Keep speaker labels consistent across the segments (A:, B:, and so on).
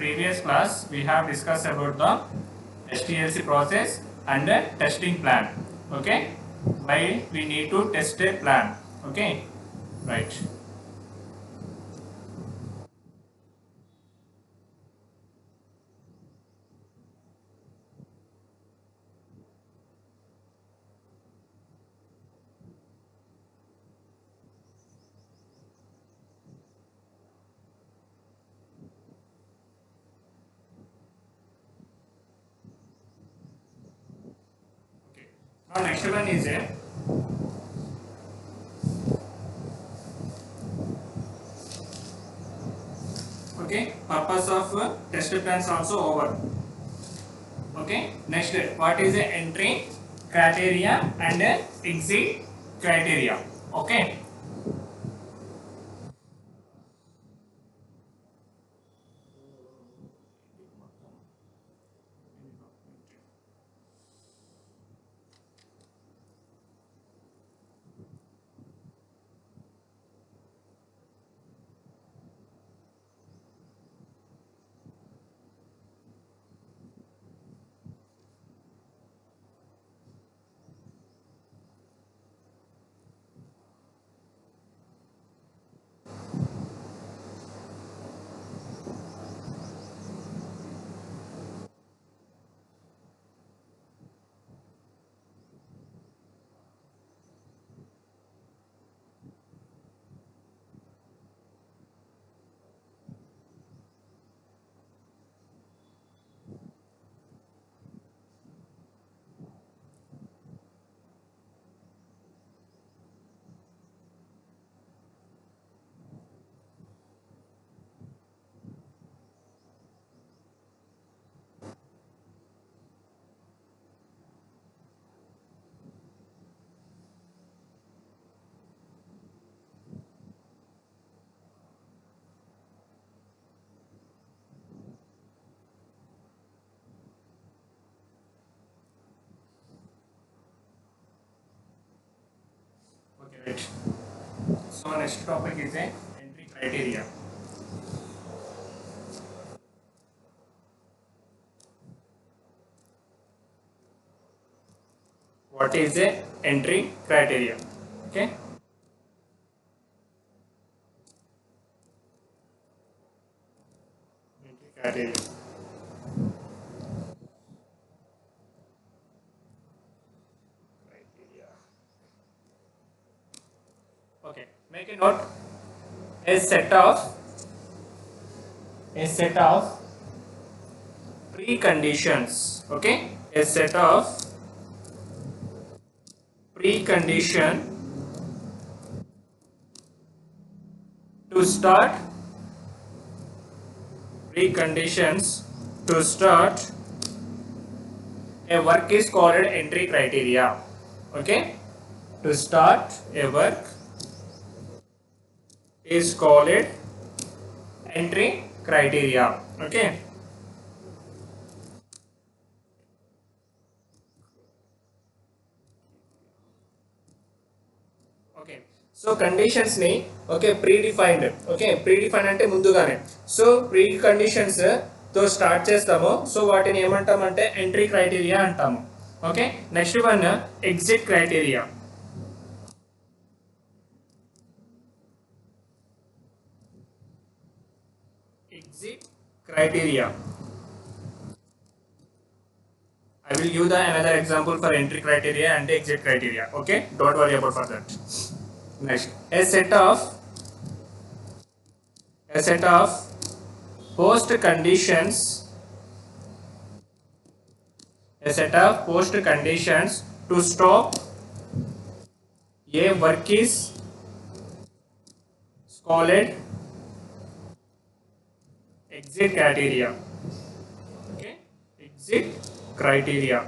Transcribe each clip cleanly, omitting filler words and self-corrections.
A: previous class we have discussed about the STLC process and the testing plan. Okay, why we need to test a plan. Okay, right. Now next one is a purpose of test plans also over. Okay, next what is the entry criteria and exit criteria. Okay. Okay, right. So next topic is a entry criteria. What is the entry criteria? Okay. Entry criteria. Okay. Make a note. A set of preconditions. Okay. A set of precondition to start preconditions to start a work is called entry criteria. Okay, to start a work is called entry criteria. Okay. Okay, so conditions ni predefined. Okay, predefined ante mundugane. So preconditions తో start చేస్తాము. So వాటిని ఏమంటామంటే entry criteria అంటాము. Okay, next one exit criteria. Exit criteria. I will give the another example for entry criteria and exit criteria. Okay, don't worry about for that. Next, a set of post conditions. A set of post conditions to stop a work is called exit criteria. Okay, exit criteria.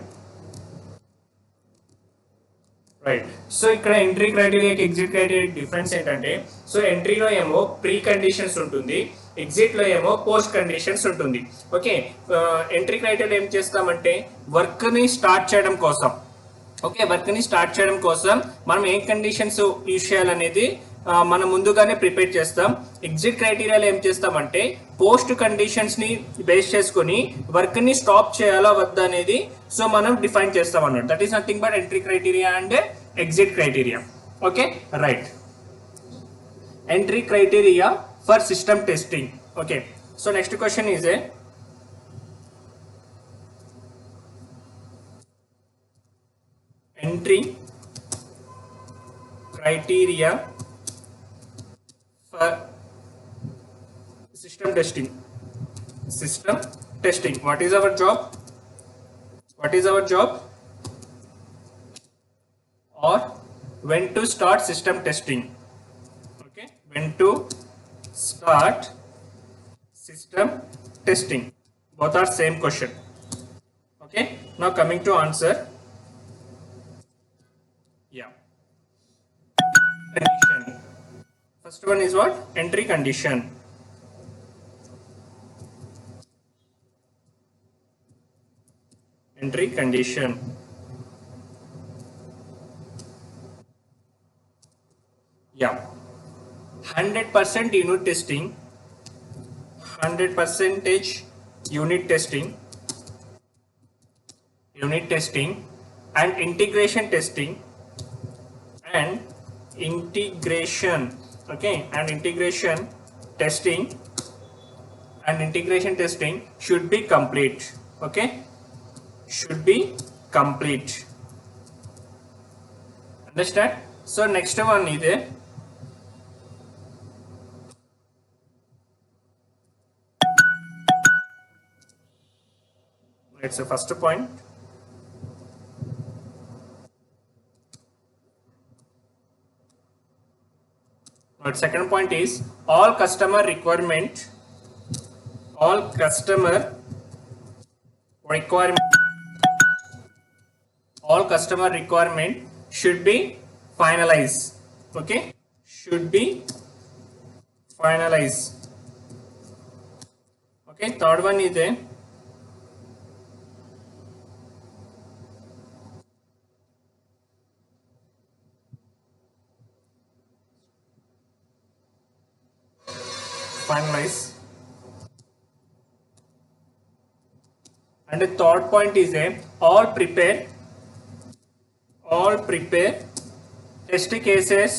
A: Right. So ఇక్కడ entry క్రైటీరియాకి exit criteria difference ఏంటంటే, so ఎంట్రీలో ఏమో pre conditions ఉంటుంది, ఎగ్జిట్లో ఏమో post conditions ఉంటుంది. Okay, entry criteria ఏం చేస్తామంటే వర్క్ని start చేయడం కోసం, ఓకే వర్క్ని స్టార్ట్ చేయడం కోసం మనం ఏ కండిషన్స్ యూజ్ చేయాలనేది మనం ముందుగానే ప్రిపేర్ చేస్తాం. ఎగ్జిట్ క్రైటీరియాలో ఏం చేస్తామంటే పోస్ట్ కండిషన్స్ని బేస్ చేసుకొని వర్క్ని స్టాప్ చేయాలా వద్దా అనేది సో మనం డిఫైన్ చేస్తాం అన్నమాట. That is nothing but entry criteria and exit criteria. Okay, right. Entry criteria for system testing. Okay, so next question is a entry criteria for system testing. System testing, what is our job? What is our job? Or when to start system testing? When to start system testing, both are same question. Okay, now coming to answer. Yeah, condition. First one is what? Entry condition. Entry condition. Yeah, 100% unit testing, 100% unit testing, and integration testing, okay, and integration testing should be complete. Okay, should be complete. Understand? So next one is there. It's the first point. But second point is all customer requirement should be finalized. Okay, should be finalized. Okay, third one is there. Finalize. And the third point is a all prepare test cases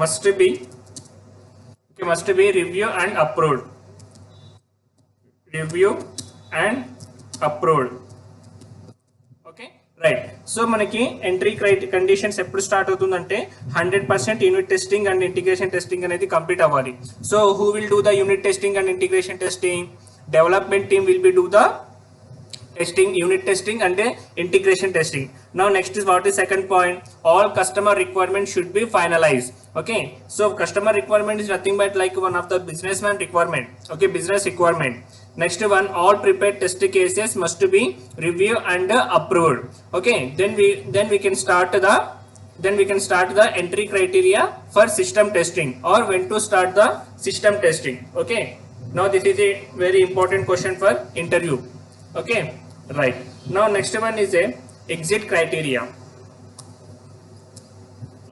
A: must be review and approved. Okay, right. So మనకి entry conditions ఎప్పుడు start అవుతుందంటే 100% unit testing and integration testing అనేది complete అవ్వాలి. So who will do the unit testing and integration testing? Development team will be do the testing, unit testing and integration testing. Now next is what is second point? All customer requirements should be finalized. Okay, so customer requirement is nothing but like one of the businessman requirement. Okay, business requirement. Next one, all prepared test cases must be reviewed and approved. Okay, then we can start the entry criteria for system testing, or when to start the system testing. Okay, now this is a very important question for interview. Okay, right. Now next one is a exit criteria.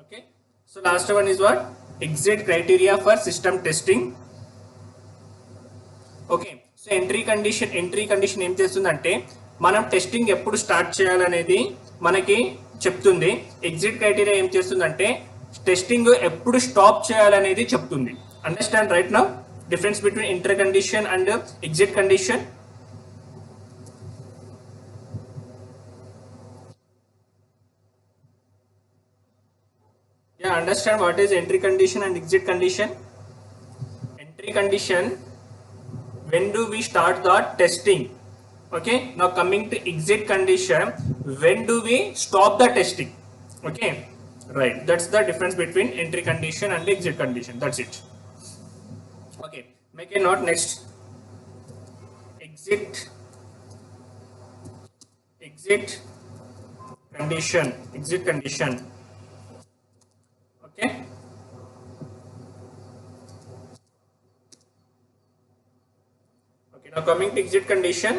A: Okay, so last one is what? Exit criteria for system testing. Okay, so entry condition ఏం చేస్తుందంటే మనం testing ఎప్పుడు start చేయాలనేది మనకి చెప్తుంది. Exit criteria ఏం చేస్తుందంటే testing ఎప్పుడు స్టాప్ చేయాలనేది చెప్తుంది. Understand right now difference between entry condition and exit condition? Yeah, understand what is entry condition and exit condition? Entry condition, when do we start the testing? Okay, now coming to exit condition, when do we stop the testing? Okay, right, that's the difference between entry condition and exit condition. That's it. Okay, make a note. Next, exit condition. Okay, now coming to exit condition.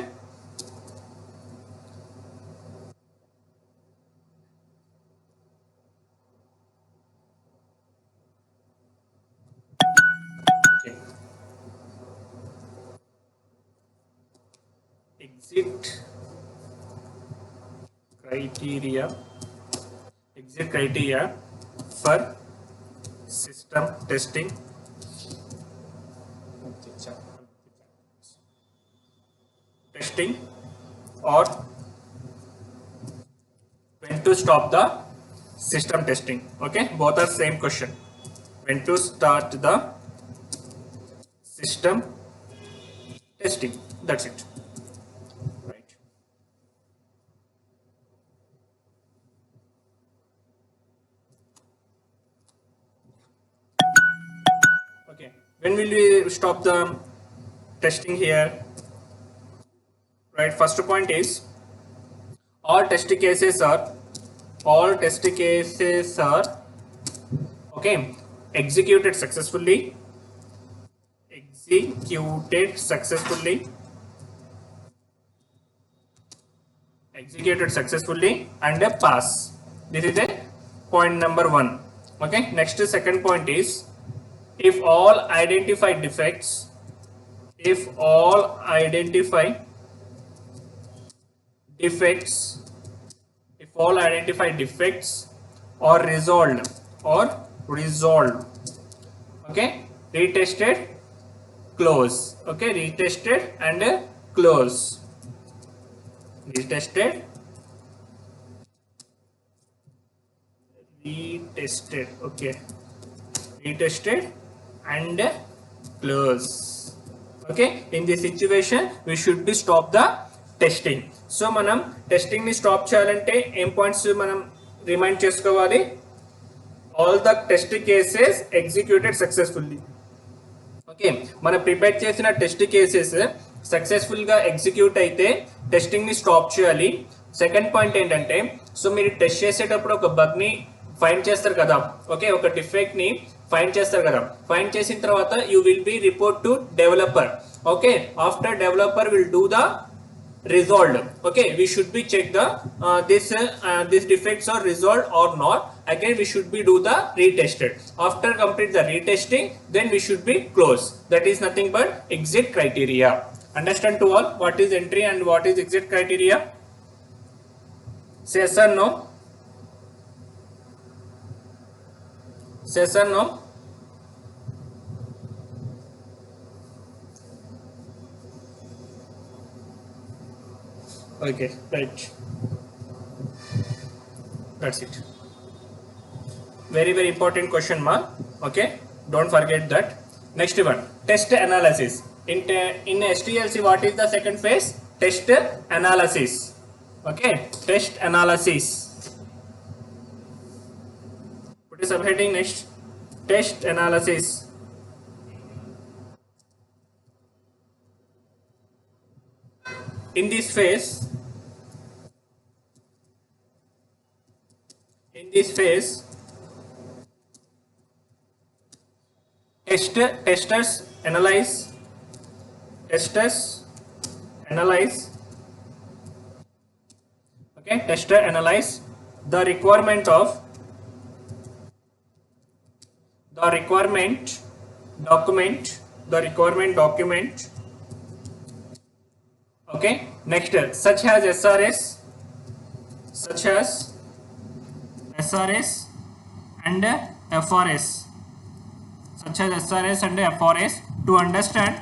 A: exit criteria exit criteria for system testing or when to stop the system testing. Okay, both are same question. When to start the system testing, that's it, right? Okay, when will we stop the testing here? Right, first point is all test cases are all test cases are okay executed successfully executed successfully executed successfully and a pass. This is a point number one. Okay, next second point is if all identified defects if all identified defects if all identified defects are resolved, okay, retested, close. Okay, retested and close. Retested, okay, retested and close. Okay, in this situation we should be stop the testing. So మనం testing ని stop చేయాలంటే ఏం points మనం remind చేసుకోవాలి? All the test cases executed successfully. Okay, మనం prepare చేసిన test cases successful గా execute అయితే టెస్టింగ్ ని స్టాప్ చేయాలి. సెకండ్ పాయింట్ ఏంటంటే సో మీరు టెస్ట్ చేసేటప్పుడు ఒక బగ్ ని ఫైండ్ చేస్తారు కదా, ఓకే, ఒక డిఫెక్ట్ ని ఫైండ్ చేస్తారు కదా, ఫైండ్ చేసిన తర్వాత you will be report to developer. Okay, after developer will do the resolved. Okay, we should be check the these defects are resolved or not. Again we should be do the retested. After complete the retesting, then we should be close. That is nothing but exit criteria. Understand to all what is entry and what is exit criteria? Say yes or no? Say yes or no? Okay, right, that's it. Very important question mark. Okay, don't forget that. Next one, test analysis. In STLC, what is the second phase? Test analysis. Okay, test analysis. Put a subheading next, test analysis. In this phase testers analyze okay, tester analyze the requirement document. Okay, next such as SRS and FRS, such as SRS and FRS to understand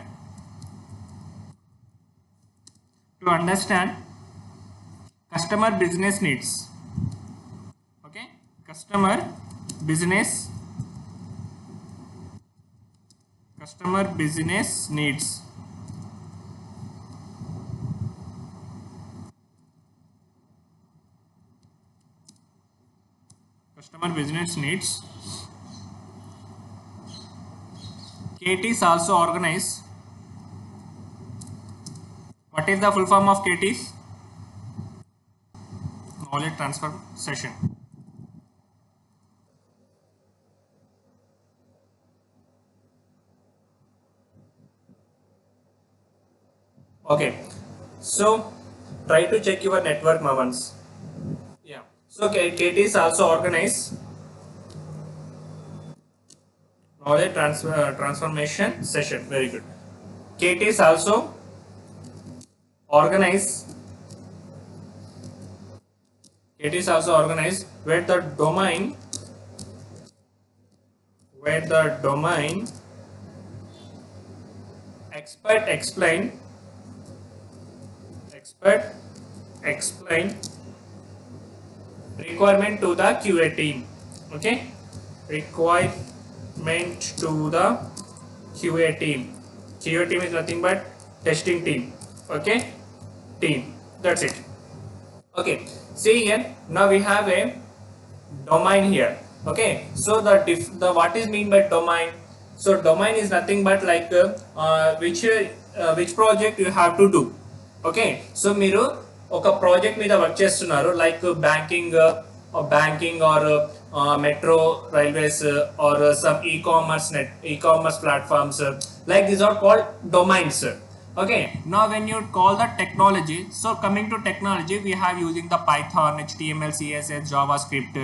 A: customer business needs. Okay, customer business needs. Customer business needs. KTs also organize. What is the full form of KTs? Knowledge transfer session. Okay, so try to check your network once. Yeah, so KTs also organize knowledge transformation session. Very good. KTs also organized. It is also organized where the domain expert explain requirement to the QA team. Okay, requirement to the QA team. QA team is nothing but testing team. Okay, team. That's it. Okay, see here. Now we have a domain here. Okay, so the what is mean by domain? So domain is nothing but like which project you have to do. Okay, so మీరు ఒక project మీద work చేస్తున్నారు like banking or metro railways or some e commerce platforms like these are called domains. Okay, now when you call the technology, so coming to technology we have using the Python, HTML, CSS, JavaScript.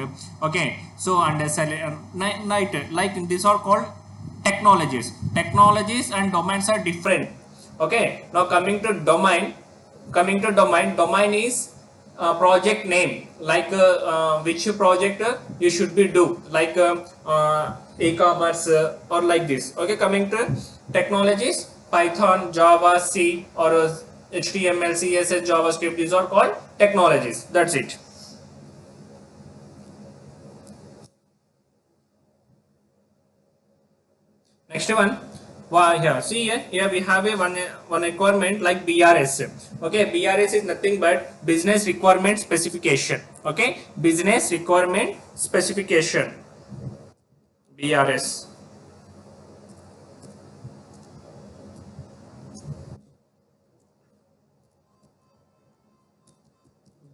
A: Okay, so and like these are called technologies and domains are different. Okay, now domain is project name, like which project you should be do, like e-commerce or like this. Okay, coming to technologies, Python, Java, C or HTML, CSS, JavaScript, these are called technologies. That's it. Next one. Wow, here see here we have a one requirement like BRS. Okay, BRS is nothing but business requirement specification. Okay, business requirement specification, BRS.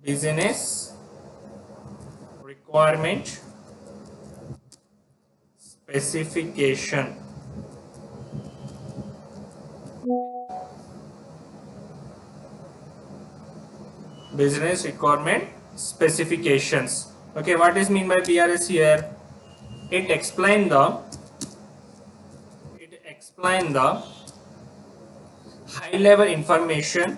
A: Business requirement specification. Business requirement specifications. Okay, what is mean by BRS here? It explain the high level information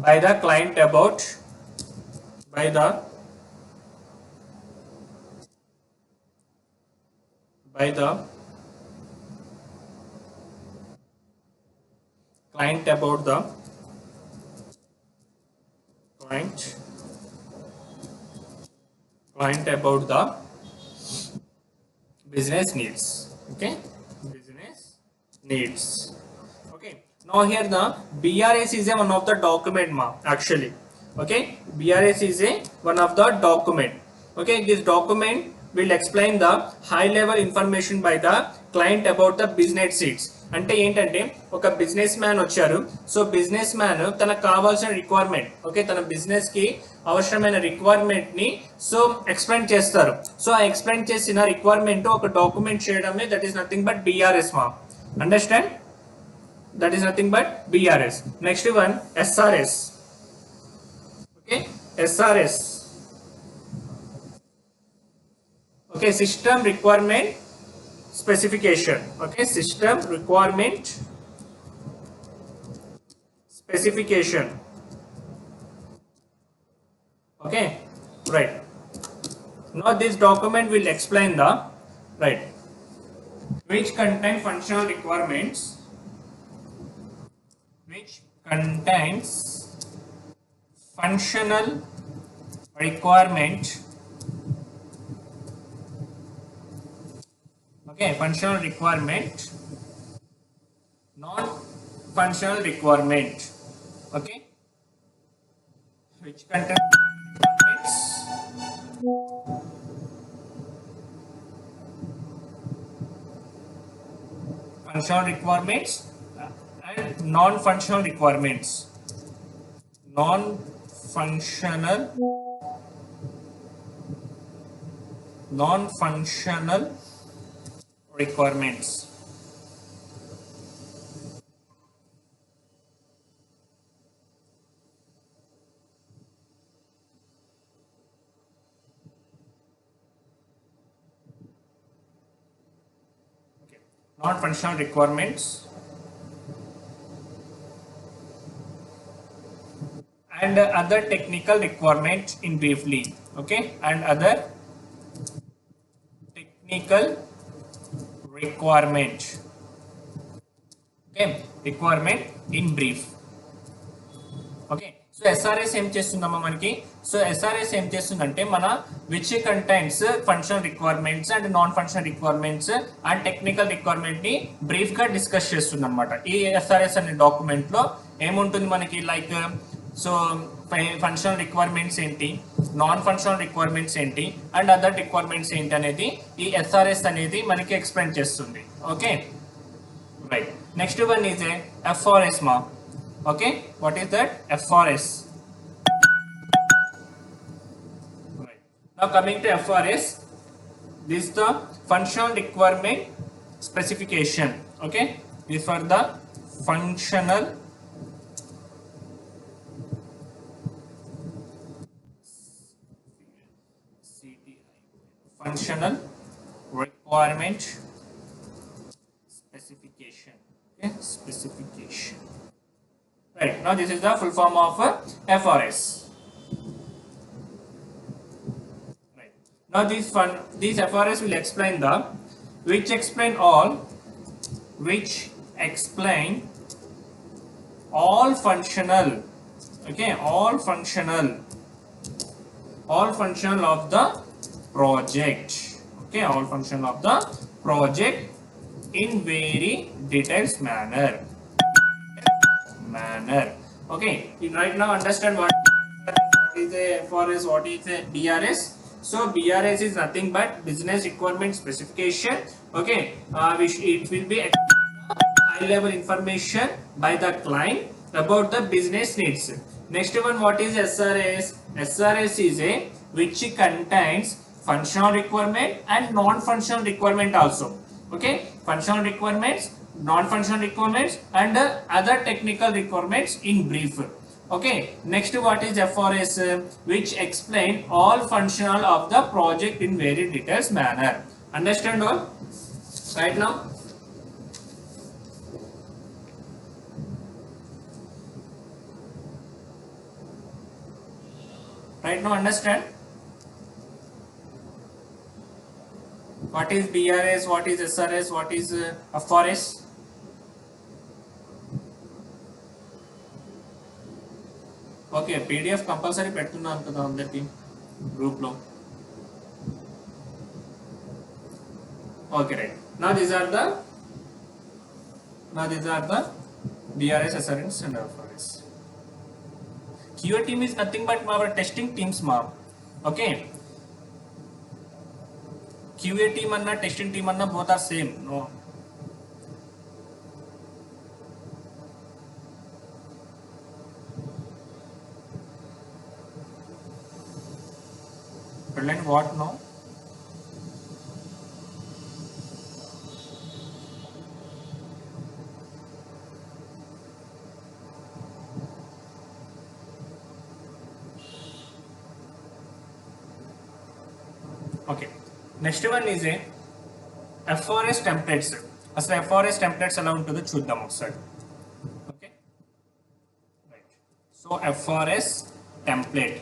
A: by the client about by the client about the client about the business needs. Okay, business needs. Okay, now here the BRS is a one of the document actually. Okay, BRS is a one of the document. Okay, this document will explain the high level information by the client about the business needs. అంటే ఏంటంటే ఒక business man వచ్చారు, so business man తనకు కావాల్సిన requirement, okay, తన business కి అవసరమైన requirement ని సో ఎక్స్ప్లెయిన్ చేస్తారు. సో ఆ ఎక్స్ప్లెయిన్ చేసిన రిక్వైర్మెంట్ ఒక డాక్యుమెంట్ చేయడమే that is nothing but BRS మా. Understand? That is nothing but BRS. Next one, SRS. Okay, SRS. Okay, system requirement specification. Okay, system requirement specification. Okay, right. Now this document will explain the right which contain functional requirements, which contains functional requirement. Okay, functional requirement, non-functional requirement. Okay, which contains requirements, functional requirements and non-functional requirements. Non-functional requirements. non-functional requirements and other technical requirements in briefly. Okay, and other technical requirement. Okay, requirement in brief. Okay so SRS ఏం చేస్తుందమ్మా మనకి so SRS ఏం చేస్తుందంటే మన which contains functional requirements and non functional requirements and technical requirement ని brief గా discuss చేస్తుంది అనమాట ఈ ఎస్ఆర్ఎస్ అనే డాక్యుమెంట్ లో ఏముంటుంది మనకి లైక్ సో ఫంక్షనల్ రిక్వైర్మెంట్స్ ఏంటి నాన్ ఫంక్షనల్ రిక్వైర్మెంట్స్ ఏంటి అండ్ అదర్ రిక్వైర్మెంట్స్ ఏంటి అనేది ఈ ఎస్ఆర్ఎస్ అనేది మనకి ఎక్స్ప్లెయిన్ చేస్తుంది okay right next one is FRS మా okay what is that FRS right now coming to FRS this is the functional requirement specification okay this for the functional functional requirement specification okay specification. Right. Now this is the full form of FRS. Right. Now this FRS will explain the which explain all functional okay all functional of the project okay all functional of the project in very detailed manner. Okay, you right now understand what is a FRS, what is a BRS. So BRS is nothing but business requirement specification. Okay, which it will be high level information by the client about the business needs. Next one, what is SRS? SRS is a which contains functional requirement and non-functional requirement also. Okay, functional requirements, non-functional requirements and other technical requirements in brief. Okay, next what is FRS? Which explain all functional of the project in very detailed manner. Understand all right now? Right now understand what is BRS, what is SRS, what is FRS? Okay PDF compulsory పెడుతున్నాను కదా అందరికి గ్రూప్లో okay right నా these are the BRS, SRS and FRS. QA team is nothing but our testing teams ma okay QA team anna testing team anna both are same no Brilliant what no okay next one is a FRS templates అసలు FRS templates ఎలా ఉంటుందో చూద్దాం ఒకసారి okay right so FRS template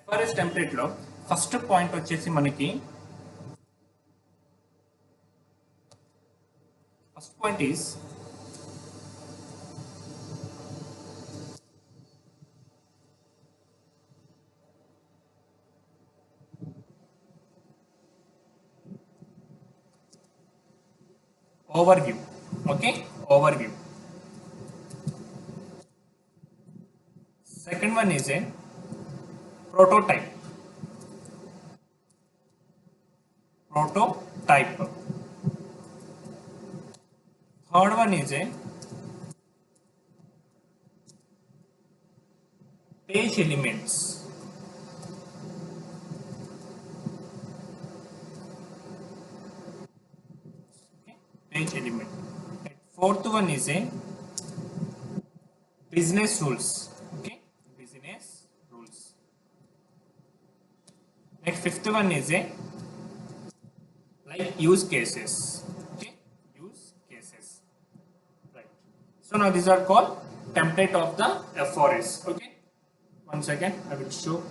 A: FRS template లో first point వచ్చేసి మనకి first point is overview okay overview. Second one is a prototype third one is a page elements page element. And fourth one is a business rules. Okay, business rules. Next fifth one is a like use cases. Okay, use cases. Right. So now these are called template of the FRS. Okay. One second, I will show.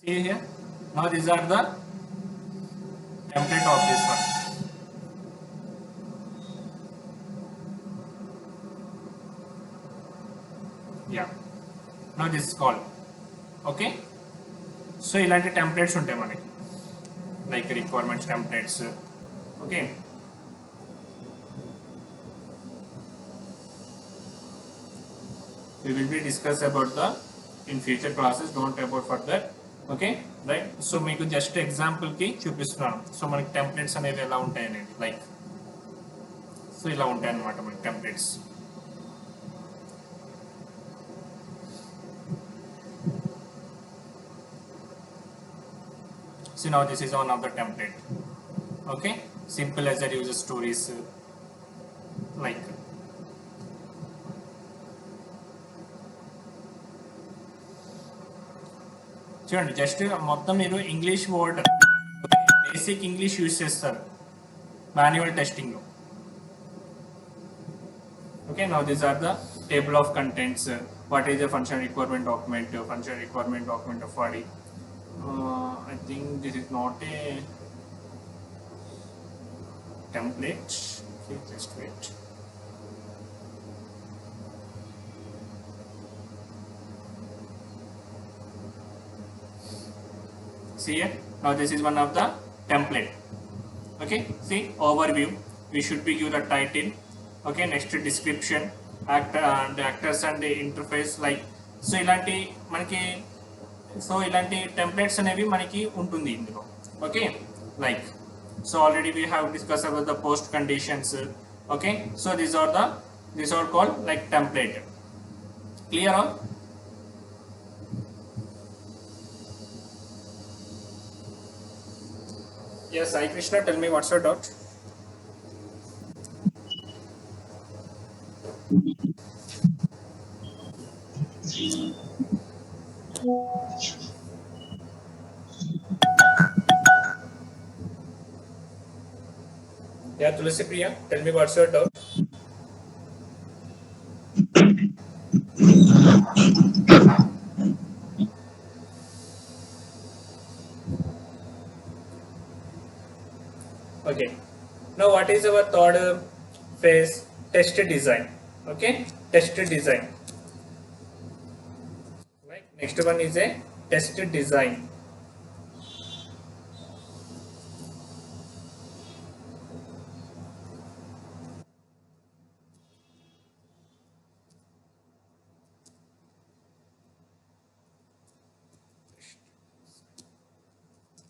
A: See here. Now these are the template of this one. Yeah. Now this is called. Okay. So ఇలాంటి templates ఉంటాయి మనకి like requirements templates. Okay. We will be discuss about the in future classes. Don't about further. Okay, right? So మీకు just example కి చూపిస్తున్నాను. So మనకి templates అనేవి ఎలా ఉంటాయి అనేది లైక్ సో ఇలా ఉంటాయి అన్నమాట మనకి templates. So now this is one of the template. Okay, simple as that user stories like చూడండి జస్ట్ మొత్తం మీరు English word basic English use చేస్తారు మాన్యువల్ టెస్టింగ్ లో. Okay, now these are the table of contents. What is the function requirement document? Function requirement document of body. I think this is not a template. Okay, just wait. See here. Now this is one of the template. Okay. See overview. We should be give the title. Okay. Next description. Actors and the interface like. So ఇలాంటి మనకి so ఇలాంటి templates అనేవి మనకి ఉంటుంది ఇందులో. Okay like so already we have discuss about the post conditions. Okay so these are called like template. Clear all? Yes, Sai Krishna, tell me what's your doubt? Yeah, Tulasi Priya, tell me what's your doubt? Okay. Now what is our third phase? Test design. Okay, test design. Right. Next one is a test design.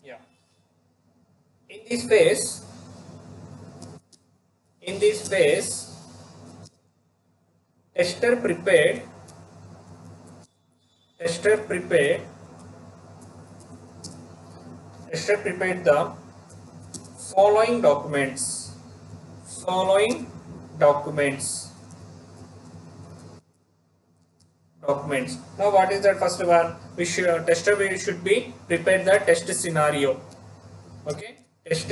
A: Yeah. In this phase, tester prepared the following documents. Now what is that first one? Tester should be prepare the test scenario. Okay, test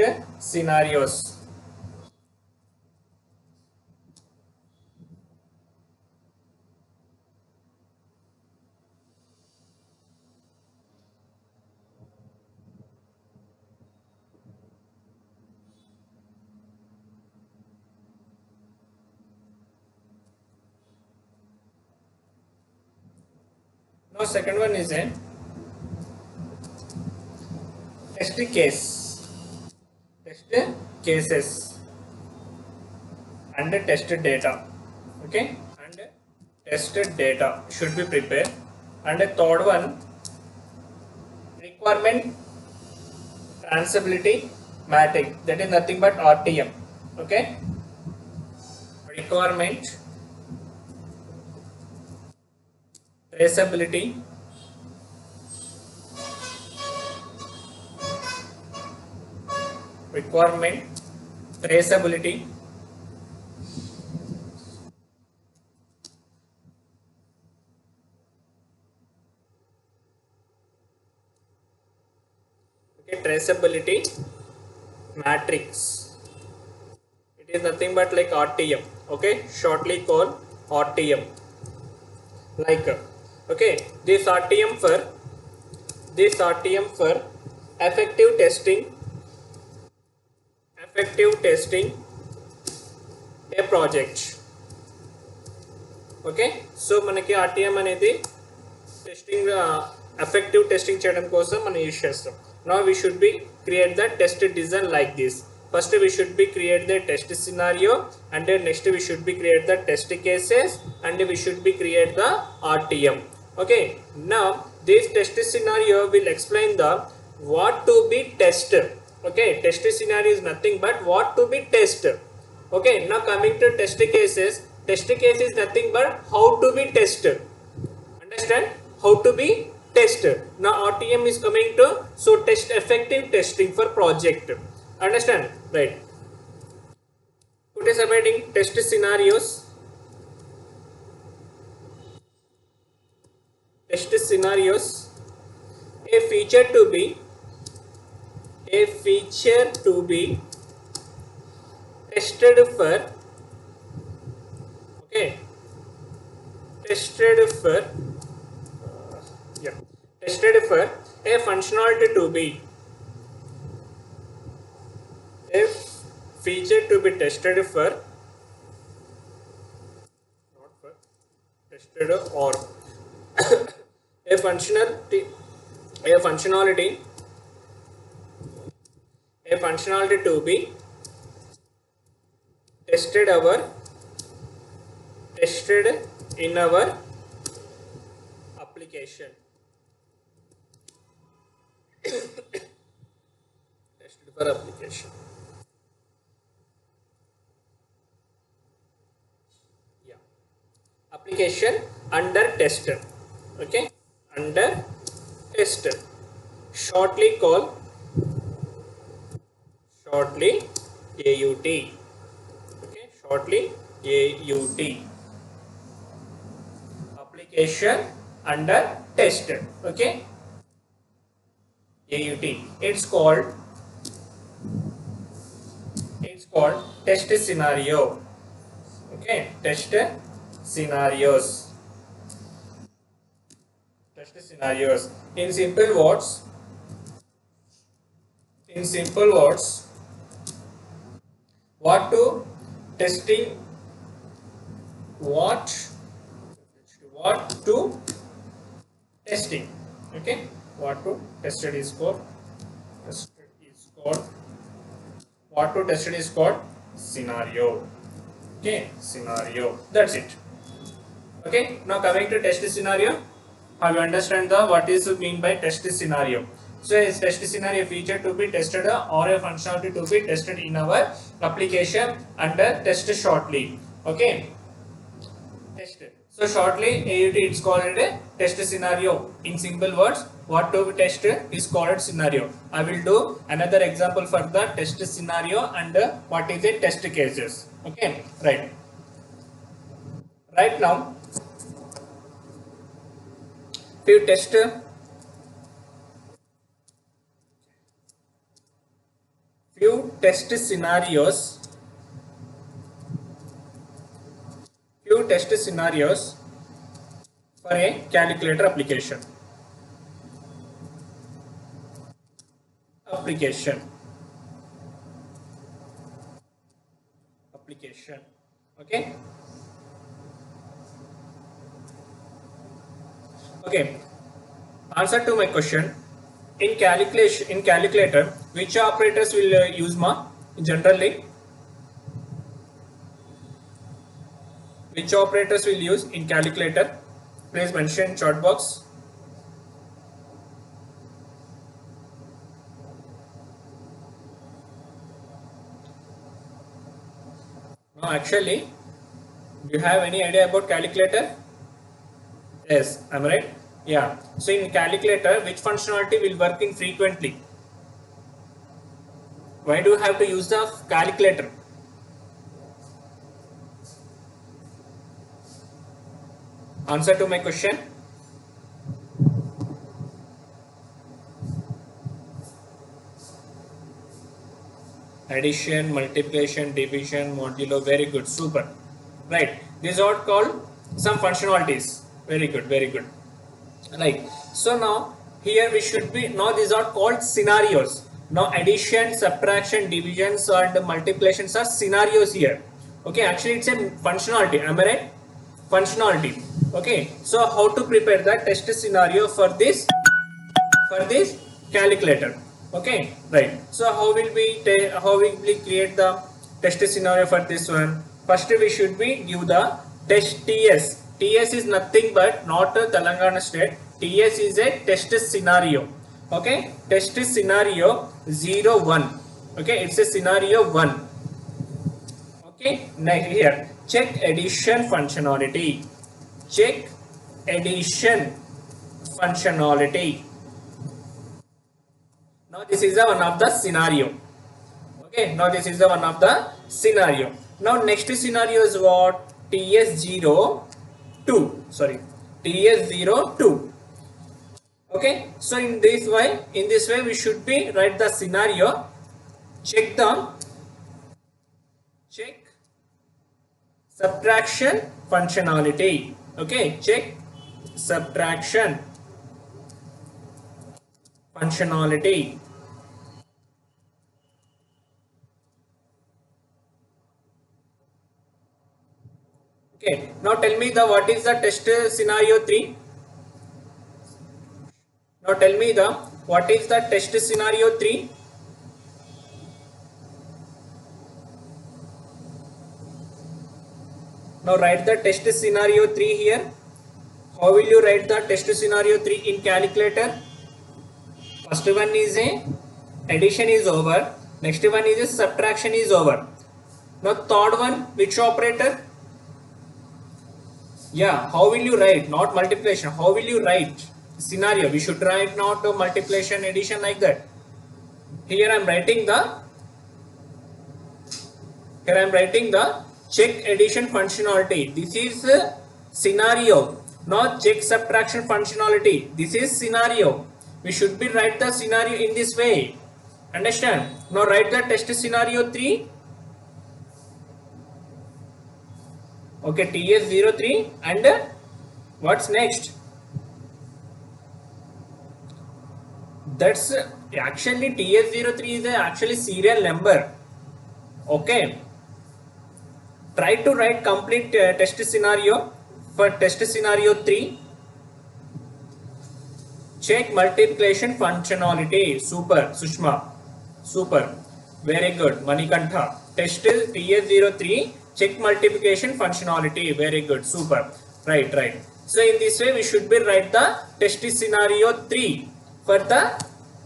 A: scenarios. Now second one is a test case, test cases and test data. Okay, and test data should be prepared. And the third one, requirement traceability matrix, that is nothing but RTM. Okay, requirement traceability requirement traceability okay, traceability matrix, it is nothing but like RTM. Okay, shortly called RTM. Like okay, this RTM for effective testing, a project. Okay, so మనకి RTM అనేది testing effective testing చేయడం కోసం మనం use చేస్తాం. Now we should be create the test design like this. First we should be create the test scenario, and next we should be create the test cases, and we should be create the RTM. Okay, now this test scenario will explain the what to be test. Okay, test scenario is nothing but what to be test. Okay, now coming to test cases, test case is nothing but how to be test. Understand, how to be test. Now RTM is coming to so test effective testing for project. Understand, right? What is awaiting test scenarios, a feature to be tested for, okay, tested for a functionality to be, a feature to be tested for, not for tested or a functionality to be tested in our application. Tested for application. Yeah, application under test. Okay, under test, shortly called AUT. Okay, shortly AUT, application under test. Okay, AUT, it's called test scenario. Okay, test scenarios. In simple words, what to testing, what to testing. Okay, what to tested is called what to tested is called scenario. Okay, scenario, that's it. Okay, now coming to test scenario, how you understand the what is mean by test scenario. So a test scenario feature to be tested or a functionality to be tested in our application under test shortly. Okay, test. So shortly AUT, it's called a test scenario. In simple words, what to be test is called scenario. I will do another example for the test scenario and what is a test cases. Okay, right now few test scenarios for a calculator application. Okay, okay, answer to my question. In calculator, which operators will use ma generally? Which operators will use in calculator? Please mention in chat box. No, actually, do you have any idea about calculator? Yes, am I right? Yeah. So in calculator, which functionality will work in frequently? Why do you have to use the calculator? Answer to my question. Addition, multiplication, division, modulo. Very good, super. Right. These are called some functionalities. Very good, very good. Right. So now here we should be, now these are called scenarios. Now addition, subtraction, divisions and multiplications are scenarios here. Okay, actually it's a functionality. Am I right? Functionality. Okay. So how to prepare the test scenario for this calculator? Okay, right. So how will we create the test scenario for this one? First we should be give the test TS. TS is nothing but not a Telangana state. TS is a test scenario. Okay, test scenario 01. Okay, it's a scenario 1. Okay, next here check addition functionality. Check addition functionality. Now this is the one of the scenario. Okay, now this is the one of the scenario. Now next scenario is what? TS02. Sorry, TS02. Okay, so in this way we should be write the scenario. Check subtraction functionality. Okay, check subtraction functionality. Okay, now tell me the what is the test scenario 3? Now tell me the what is the test scenario 3? Now write the test scenario 3 here. How will you write the test scenario 3 in calculator? First one is a addition is over. Next one is a subtraction is over. Now third one, which operator? Yeah, how will you write? Not multiplication. How will you write scenario? We should write not multiplication, addition like that. Here I am writing the check addition functionality. This is scenario, not check subtraction functionality. This is scenario. We should be write the scenario in this way. Understand? Now write the test scenario 3. Okay, TS03 and what's next? That's actually TS03 is actually serial number. Okay. Try to write complete test scenario for test scenario 3. Check multiplication functionality. Super, Sushma. Super. Very good. Manikantha. Test TS03. Check multiplication functionality. Very good. Super. Right. So in this way we should be write the test scenario 3 for the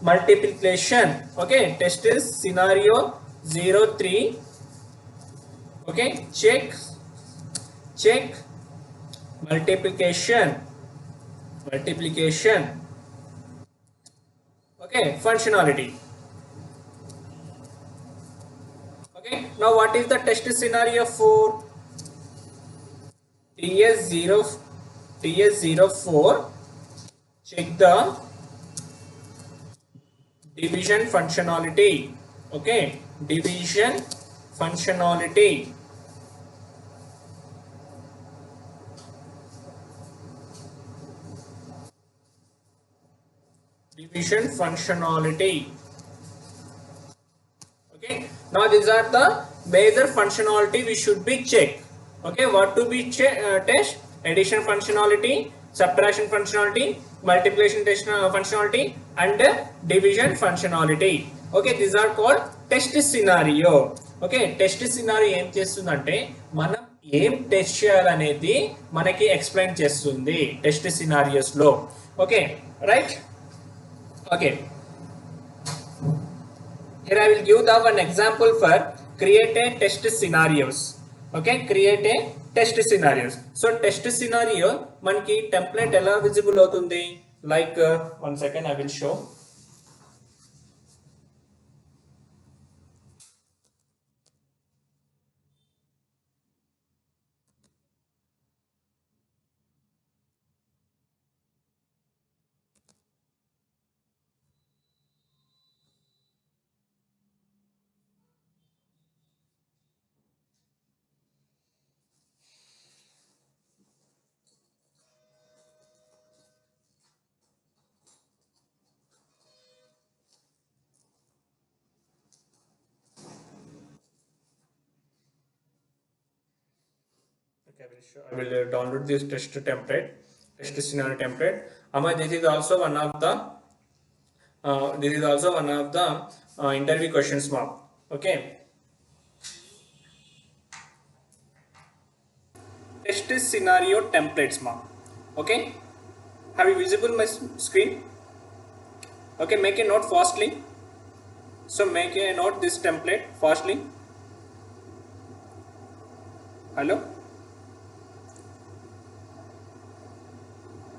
A: multiplication. Okay. Test scenario 03. Okay. Check multiplication. Okay. Functionality. Okay, now what is the test scenario for TS04? Check the division functionality. Okay, division functionality. Division functionality. Okay, now these are the major functionality we should be check. Okay, what to be test? Addition functionality, subtraction functionality, multiplication test functionality, and division functionality. Okay, these are called test scenario. Okay, test scenario ఏం చేస్తుందంటే మనం ఏం test చేయాలనేది మనకి explain చేస్తుంది test scenarios లో. Okay right. Okay, here I will give the one example for create a test scenarios. Okay, create a test scenarios. So test scenario మనకి template ఎలా visible అవుతుంది, like one second I will show. Okay, I will download this test template, test scenario template. This is also one of the interview questions mark. Okay, test scenario templates mark. Okay, have you visible my screen? Okay, make a note fastly. So make a note this template fastly. Hello.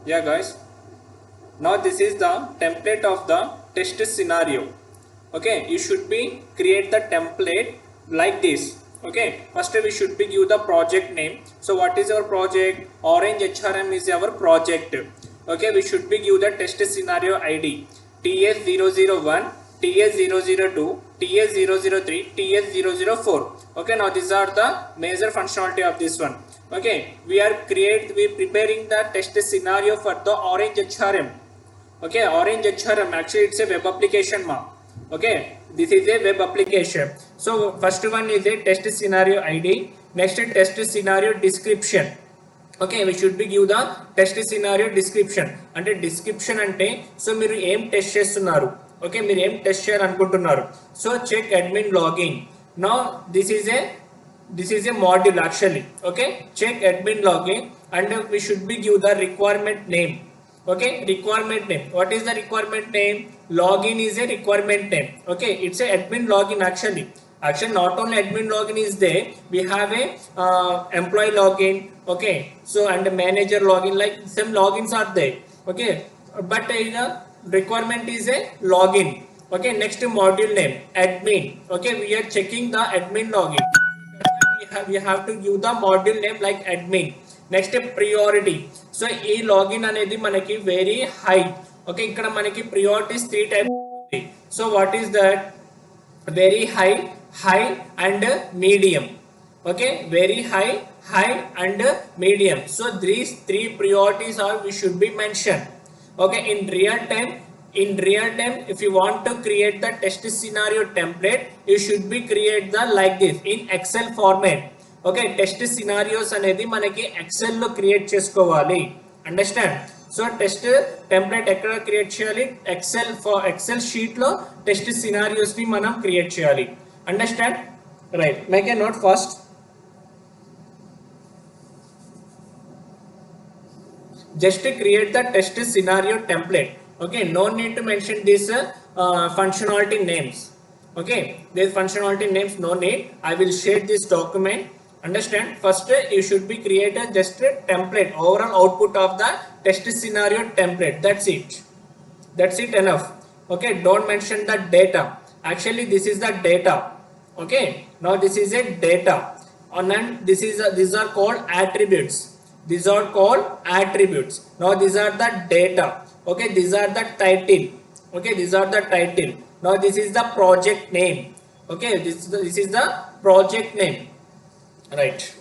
A: Yeah guys, now this is the template of the test scenario. Okay, you should be create the template like this. Okay, first we should be give the project name. So what is our project? Orange HRM is our project. Okay, we should be give the test scenario ID TS001, TS002, TS003, TS004. Okay, now these are the major functionality of this one. Okay, we preparing the test scenario for the Orange HRM. Okay, Orange HRM actually it's a web application ma. Okay, this is a web application. So first one is a test scenario ID, next test scenario description. Okay, we should be give the test scenario description. అంటే description అంటే so మీరు ఏం test చేస్తున్నారు, ఓకే మీరు ఏం test చేయాలనుకుంటున్నారు. So check admin login. Now this is a module actually. Okay, check admin login and we should be give the requirement name. Okay, requirement name. What is the requirement name? Login is a requirement name. Okay, it's a admin login actually. Not only admin login is there, we have a employee login. Okay, so and manager login, like some logins are there. Okay, but the requirement is a login. Okay, next module name admin. Okay, we are checking the admin login. We have to give the module name like admin. Next priority. So e login anedi manaki very high. Okay, ikkada manaki priorities 3 types. So what is that? Very high, high and medium. Okay, very high, high and medium. So these 3 priorities are we should be mentioned. Okay, in real time, if you want to create the test scenario template, you should be create the like this in Excel format. Okay, test scenarios anedi manaki Excel lo create chesukovali. Understand? So test template ekkada create cheyali? Excel sheet lo test scenarios ni manam create cheyali. Understand? Right, make a note first. Just create the test scenario template. Okay, no need to mention this functionality names. Okay, these functionality names no need. I will share this document. Understand? First you should be create a just a template, overall output of the test scenario template. That's it enough. Okay, don't mention the data. Actually this is the data. Okay, now this is a data, and these are called attributes. These are called attributes. Now these are the data. Okay, these are the title. Okay, these are the title. Now this is the project name. Okay, this is the project name. Right.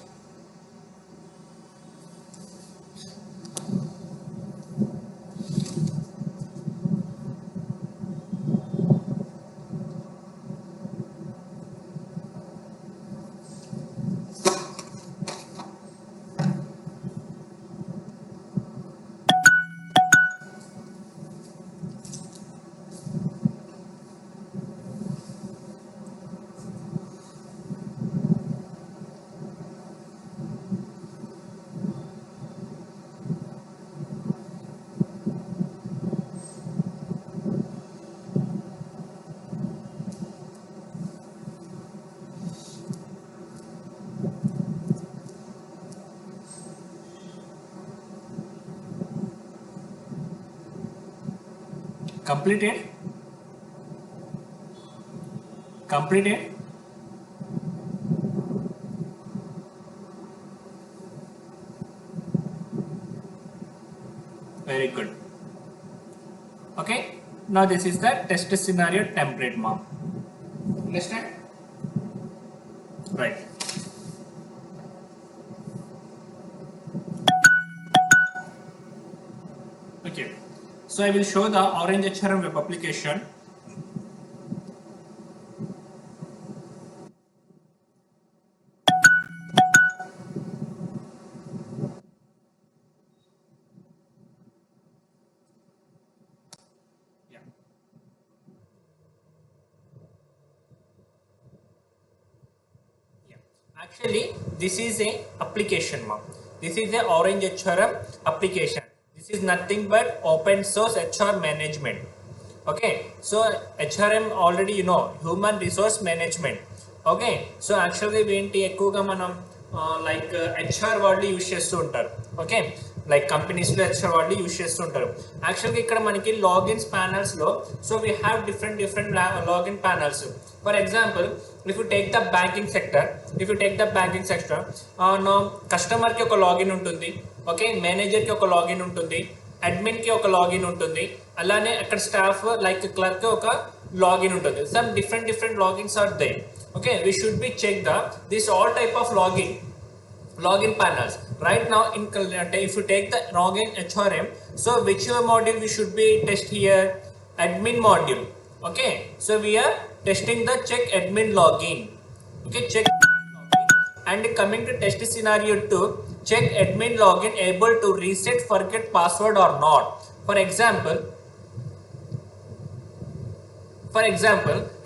A: Completed. Completed. Very good. Okay. Now this is the test scenario template, ma'am. Understand? Right. Okay. So I will show the Orange HRM web application. Yeah. Yeah. Actually, this is a application, ma'am. This is a Orange HRM application. This is nothing but open source HR management. Okay, so HRM already you know, human resource management. Okay, so actually ఏంటి ఎక్కువగా మనం like HR వాళ్ళు use చేస్తూ ఉంటారు. Okay, like కంపెనీస్లో HR వాళ్ళు use చేస్తూ ఉంటారు. యాక్చువల్గా ఇక్కడ మనకి లాగిన్స్ ప్యానల్స్లో so we have different login panels. For example, if you take the banking sector, కస్టమర్కి ఒక లాగిన్ ఉంటుంది. ఓకే, మేనేజర్కి ఒక లాగిన్ ఉంటుంది, అడ్మిన్కి ఒక లాగిన్ ఉంటుంది, అలానే అక్కడ స్టాఫ్ లైక్ క్లర్క్ ఒక లాగిన్ ఉంటుంది. Some different logins are there. Okay, we should be check this all type of login panels. Right now if you take the login HRM, so which module we should be test here? Admin module. Okay, so we are testing the check admin login. Okay, check login. And coming to test scenario 2, check admin login able to reset forget password or not. For example,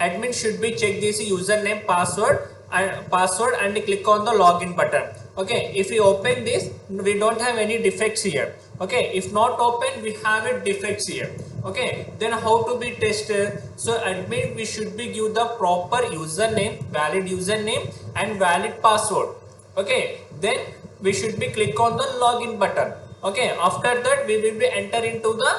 A: admin should be check this username password and click on the login button. Okay, if we open this, we don't have any defects here. Okay, if not open, we have it defects here. Okay, then how to be tested? So admin, we should be give the proper username, valid username and valid password. Okay, then we should be click on the login button. Okay, after that we will be enter into the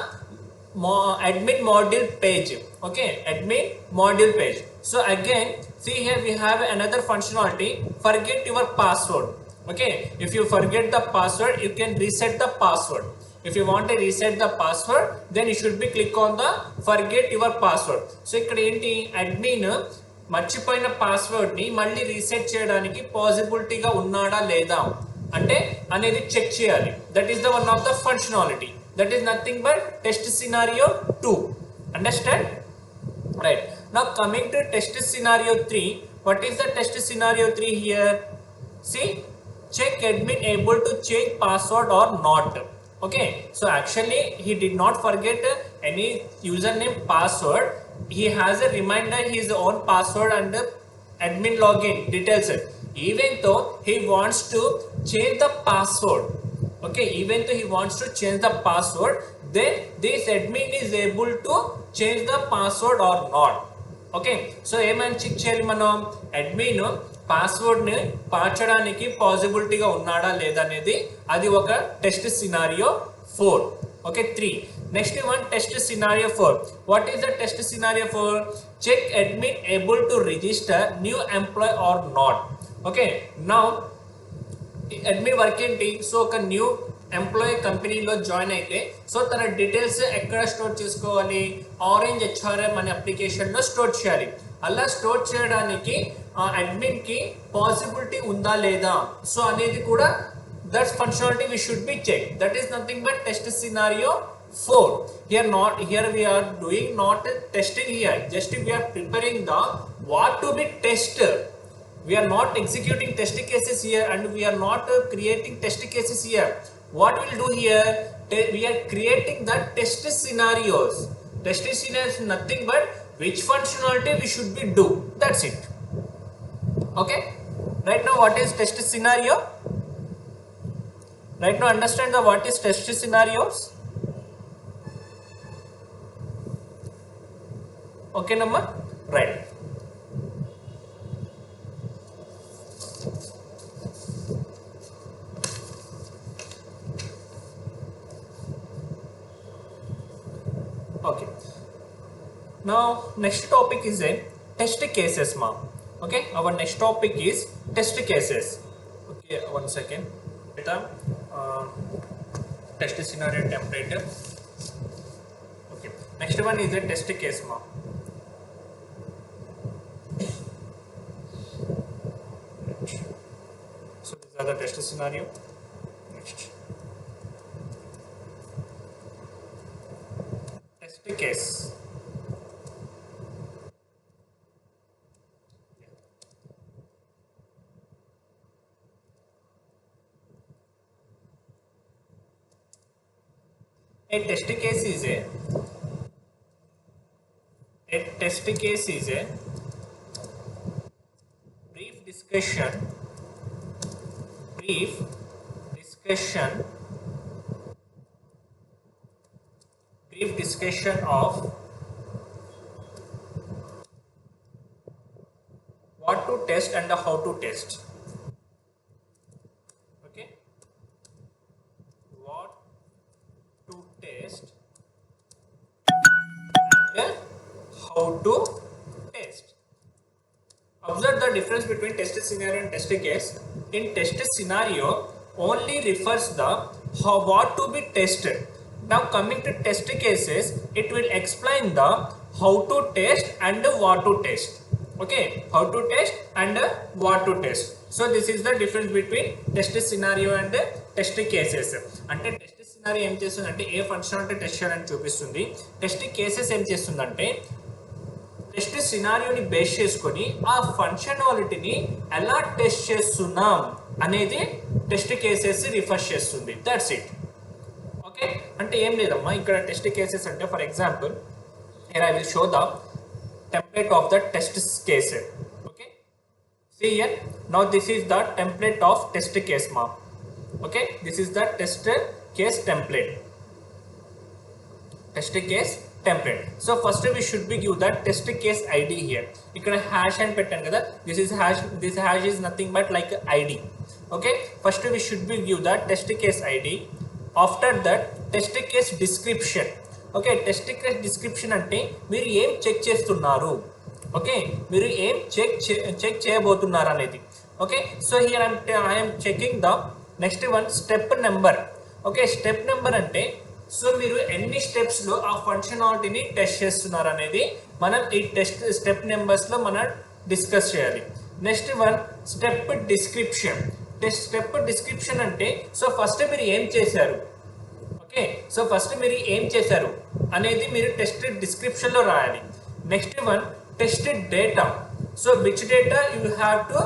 A: admin module page. Okay, admin module page. So again, see here we have another functionality, forget your password. Okay, if you forget the password, you can reset the password. If you want to reset the password, then you should be click on the forget your password. So ఇక్కడ ఏంటి, admin మర్చిపోయిన password ని మళ్ళీ reset చేయడానికి పాసిబిలిటీగా ఉన్నాడా లేదా అంటే అనేది చెక్ చేయాలి. That is the one of the functionality. That is nothing but test scenario 2. Understand? Right. Now coming to test scenario 3. What is the test scenario 3 here? See, check admin able to change password or not. Okay, so actually he did not forget any username password. He has a reminder his own password and admin login details. Even though he wants to change the password. Okay, even though he wants to change the password, then this admin is able to change the password or not. Okay, so ఏమని check చేయాలి మనం, admin password ని మార్చడానికి పాసిబిలిటీగా ఉన్నాడా లేదా అనేది, అది ఒక test scenario 4. Okay, 3. Next one, test scenario 4. What is the test scenario 4? Check admin able to register new employee or not. Okay, now admin work ఏంటి, సో ఒక న్యూ ఎంప్లాయీ కంపెనీలో జాయిన్ అయితే సో తన డీటెయిల్స్ ఎక్కడ store చేసుకోవాలి, orange HRM అనే అప్లికేషన్లో store చేయాలి. అలా స్టోర్ చేయడానికి అడ్మిన్కి పాసిబిలిటీ ఉందా లేదా సో అనేది కూడా that's functionality we should be check. That is nothing but test scenario 4. Here we are doing not testing here, just we are preparing the what to be tested. We are not executing test cases here and we are not creating test cases here. What we will do here, we are creating the test scenarios. Test scenarios is nothing but which functionality we should be do. That's it. Okay. Right now what is test scenario? Right now understand the what is test scenarios? Okay, number? Right. Okay, Now next topic is a test cases, ma. Okay, our next topic is test cases. Okay, one second. Uh, Test scenario template. Okay, next one is a test case, ma. So these are the test scenario. Next, test case. A test case is a test case is a brief discussion, brief discussion, brief discussion of what to test and how to test. Okay, what to test and how to test. Observe the difference between test scenario and test case. In test scenario, only refers the what to be tested. Now coming to test cases, it will explain the how to test and what to test. Okay, how to test and what to test. So this is the difference between test scenario and test cases. అంటే test scenario ఏం చేస్తుందంటే ఏ functionality test చేయాలని చూపిస్తుంది. Test cases ఏం చేస్తుందంటే test సినారియోని base చేసుకొని ఆ ఫంక్షనాలిటీని ఎలా టెస్ట్ చేస్తున్నాం అనేది టెస్ట్ కేసెస్ రిఫర్ చేస్తుంది. That's it. ఓకే, అంటే ఏం లేదమ్మా ఇక్కడ టెస్ట్ కేసెస్ అంటే for example here I will show the template of the test case. Okay, see here, now this is the template of test case, ma. Okay, this is the test case template. Test case template. So first we should be give the test case id here. ఇక్కడ hash and పెట్టాను కదా, this is hash, this hash is nothing but like id. Okay, first we should be give the test case id. After that test case description. Okay, test case description అంటే మీరు ఏం check చేస్తున్నారు, ఓకే మీరు ఏం check చేయబోతున్నారు అనేది. Okay, so here I'm checking the next one step number. Okay, step number అంటే సో మీరు ఎన్ని స్టెప్స్లో ఆ ఫంక్షనాలిటీని టెస్ట్ చేస్తున్నారు అనేది మనం ఈ టెస్ట్ స్టెప్ నెంబర్స్లో మనం డిస్కస్ చేయాలి. Next one step description. Step description అంటే సో ఫస్ట్ మీరు ఏం చేశారు, ఓకే సో ఫస్ట్ మీరు ఏం చేశారు అనేది మీరు టెస్ట్ డిస్క్రిప్షన్లో రాయాలి. Next one test data. So which data you have to,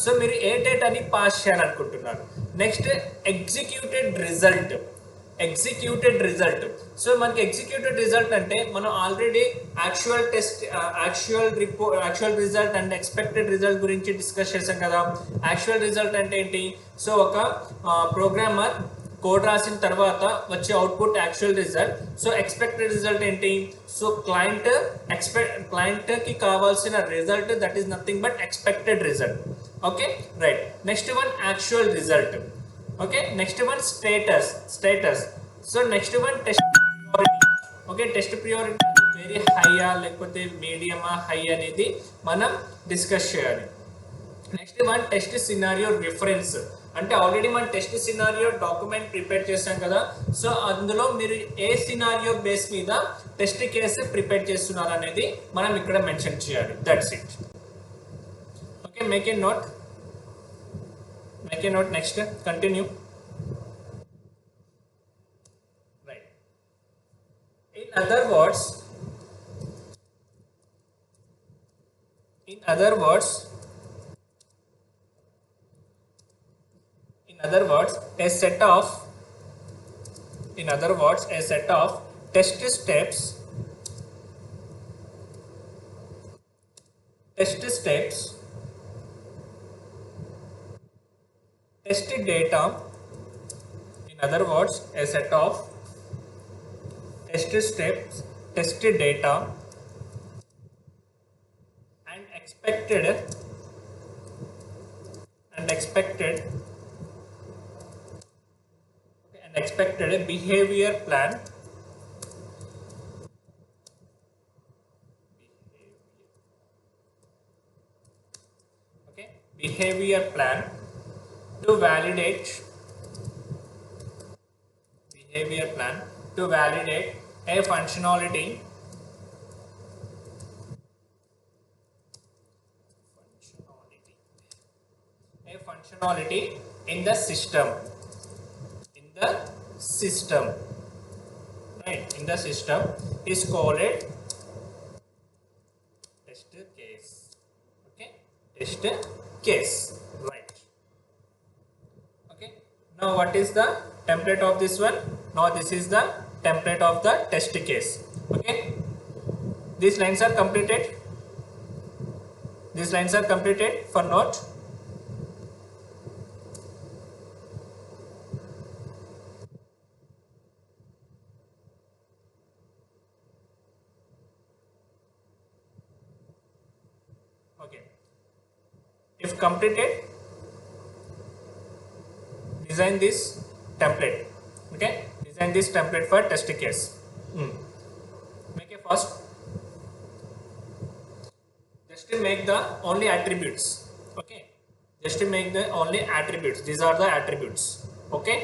A: so మీరు ఏ డేటాని పాస్ చేయాలనుకుంటున్నారు. Next executed result. Executed result, so మనకి ఎగ్జిక్యూటెడ్ రిజల్ట్ అంటే మనం already actual test, actual result and expected result గురించి డిస్కస్ చేసాం కదా. యాక్చువల్ రిజల్ట్ అంటే ఏంటి, సో ఒక ప్రోగ్రామర్ కోడ్ రాసిన తర్వాత వచ్చే output actual result. So expected result ఏంటి, సో క్లయింట్కి కావాల్సిన result that is nothing but expected result. Okay right, next one actual result. Okay, next one status. So next one test priority. Okay, test priority very హైయా లేకపోతే మీడియమా high అనేది మనం discuss చేయాలి. Next one test scenario reference. అంటే already మనం test scenario document prepare చేస్తాం కదా, సో అందులో మీరు ఏ సినారియో బేస్ మీద టెస్ట్ కేసు ప్రిపేర్ చేస్తున్నారు అనేది మనం ఇక్కడ మెన్షన్ చేయాలి. That's it. Okay, make a note. Next, continue. Right. In other words, a set of test steps, test data. In other words, a set of test steps, test data and expected behavior plan behavior plan to validate behavior plan to validate a functionality in the system in the system right in the system is called a test case. Okay, test case, right? Okay, now what is the template of this one? Now this is the template of the test case. Okay, these lines are completed. These lines are completed for note. Okay, if completed, design this template. Okay, design this template for test case. Make a first, just to make the only attributes. Okay, just to make the only attributes. These are the attributes. Okay,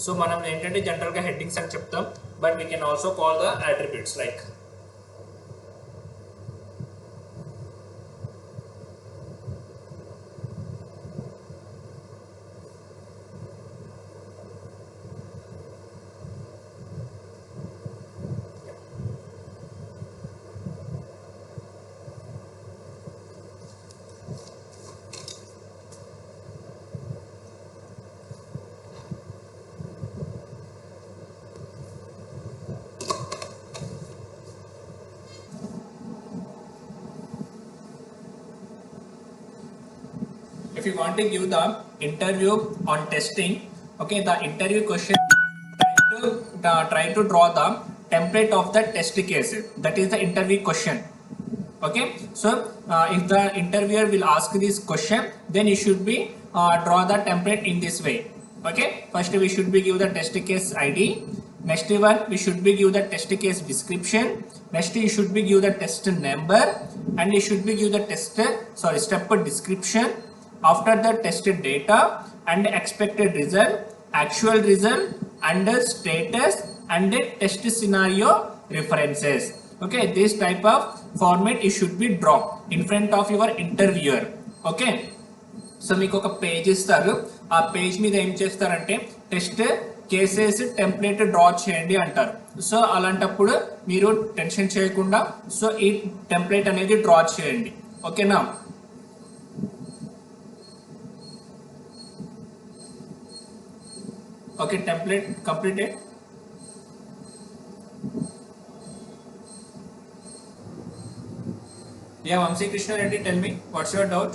A: so మనం ఏంటంటే general గా headings అని చెప్తాం, but we can also call the attributes like if you want to give the interview on testing, okay, the interview question try to draw the template of the test case. That is the interview question. Okay, so if the interviewer will ask this question, then you should be draw the template in this way. Okay, first we should be give the test case id. Next one we should be give the test case description. Next you should be give the test number, and you should be give the test step description. After the tested data and expected result, actual result, and the status and the test scenario references. Okay, this type of format it should be drawn in front of your interviewer. Okay, so మీకు ఒక page ఇస్తారు, ఆ page మీద ఏం చేస్తారంటే test cases template draw చేయండి అంటారు. So అలాంటప్పుడు మీరు టెన్షన్ చేయకుండా సో ఈ టెంప్లెట్ అనేది డ్రా చేయండి. ఓకేనా? Okay, template completed. Yeah, Vamsi Krishna Reddy, tell me what's your doubt?